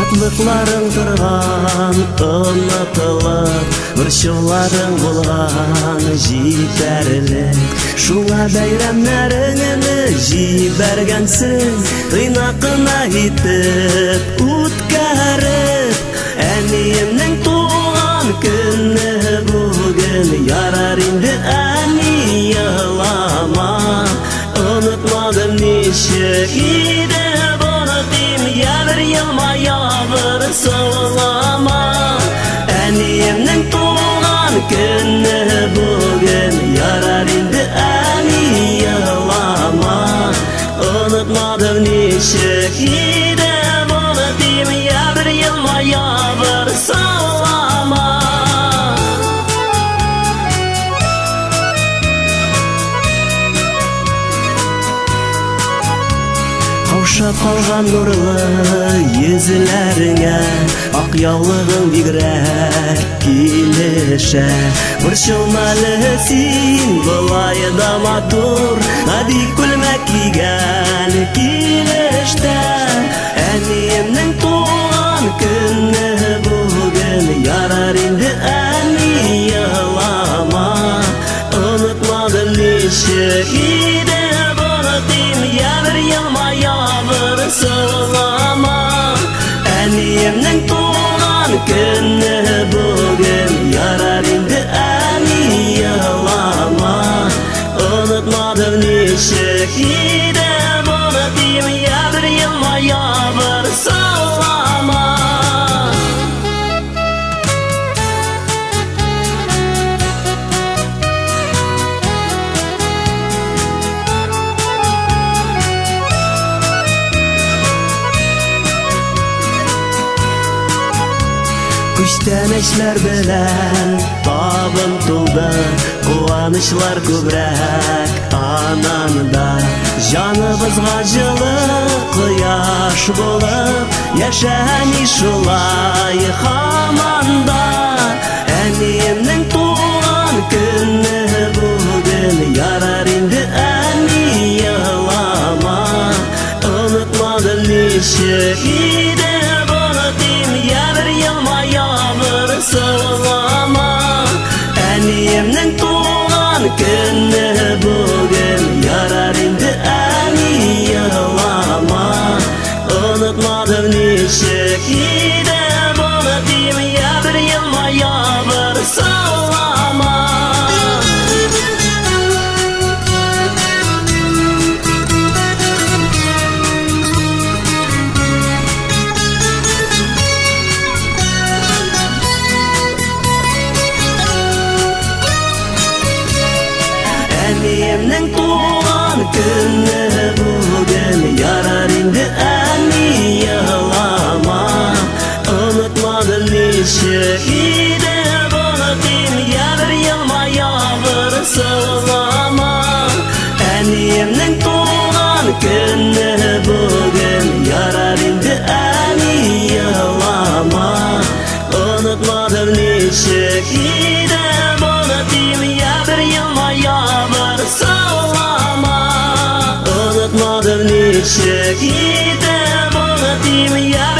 Шатлыкларың тұрған ұнытылып, борчуларың булган җитәрлек. Шуңа бәйрәмнәреңне җибәргәнсең, тыйнакына итеп үткәреп. Әниемнең туган көне бүген, ярар инде әни елама. Онытмадым ничек иде боротим, ябір елма, ябір сылама. Әниемнең туган көне бүген, ярар инде әни елама. Онытмадым ничек иде боротим, ябір елма, ябір сылама. Каушап калган нурлы йөзләреңә ак яулыгың бигрәк килешә. Борчылмалы син болай да матур, бик күлмәк кигән килештә. Әниемнең туган көне бүген, ярар инде әни елама. Онытмадым ничек иде боротим, ябір елма, ябір сылама. Әниемнең туган көне бүген, ярар инде әни елама. Онытмадым ничек иде боротим, ябір елма, ябір сылама. Күчтәнечләр белән табын тулды, куанычлар күбрәк ананда. Җаныбызга җылы кояш булып, яшәми шулай һаманда. Әниемнең туган көне бүген, ярар инде әни елама. Онытмадым ничек иде боротим, ябір елма, ябір сылама. Әниемнең туган көне бүген, ярар инде әни елама. Онытмадым ничек иде боротим, ябір елма, ябір сылама. Әниемнең туган көне бүген, ярар инде әни елама. Онытмадым ничек иде боротим, ябір елма, ябір сылама. Әниемнең туган көне бүген, ярар инде әни елама. Онытмадым ничек иде боротим, ябір елма, ябір сылама. Онытмадым ничек иде боротим, ябір